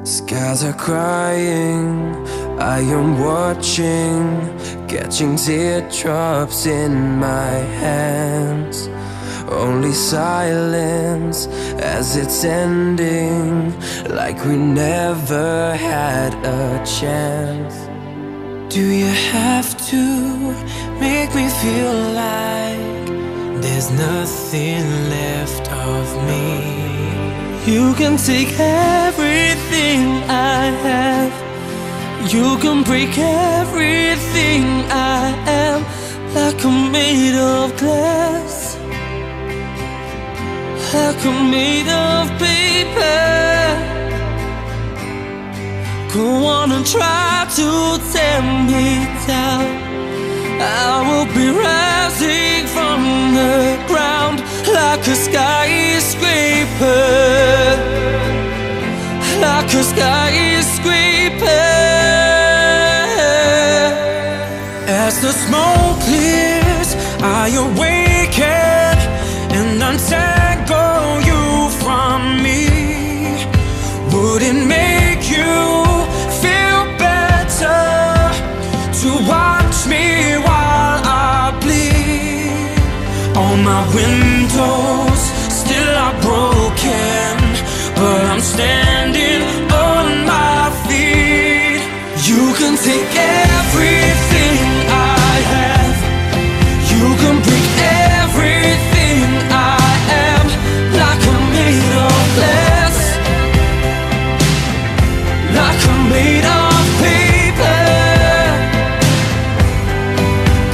Skies are crying, I am watching, catching teardrops in my hands. Only silence as it's ending, like we never had a chance. Do you have to make me feel like there's nothing left of me? You can take everything I have, you can break everything I am, like I'm made of glass, like I'm made of paper. Go on and try to tear me down, I will be rising from the ground like a skyscraper, like a skyscraper. As the smoke clears, I awaken and untangle you from me. Would it make you feel better to watch me while I bleed? All my windows still are broken, but I'm standing on my feet. You can take everything I have, you can break everything I am, like I'm made of glass, like I'm made of paper.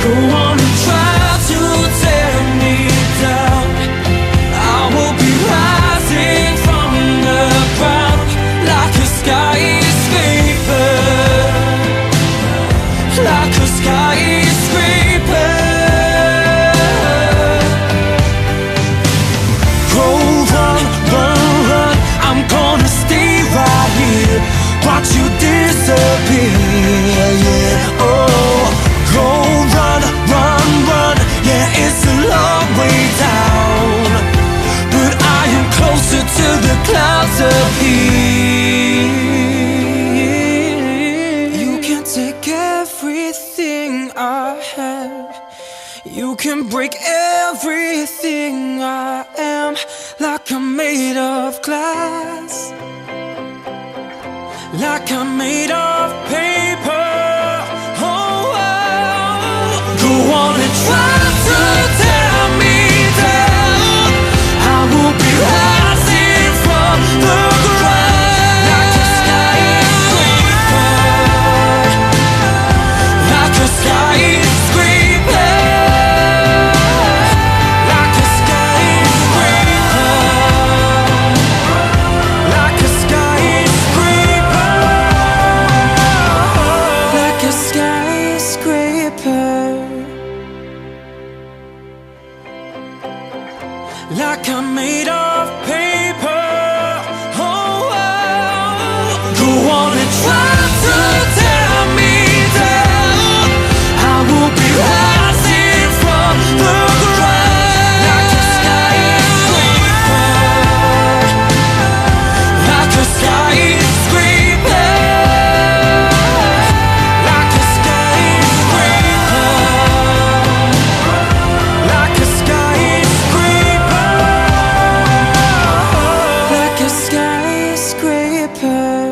Go on and try to tear me down, I will be rising from the ground like a skyscraper, like a skyscraper. Go run, run, run, I'm gonna stay right here, watch you disappear, yeah. Oh, go run, run, run, yeah, it's a long way down, but I am closer to the clouds up here. You can take everything I have, you can break everything I am, like I'm made of glass, like I'm made of paper. Oh, oh. Go on and try to tear me down, I will be rising from the ground like a skyscraper, like a skyscraper, like a skyscraper, like a skyscraper, like a skyscraper, like I'm made of paper. Oh, oh. Go on and try to tear me down, I will be rising from the ground like a skyscraper, like a skyscraper, like a skyscraper, like a skyscraper, like a skyscraper.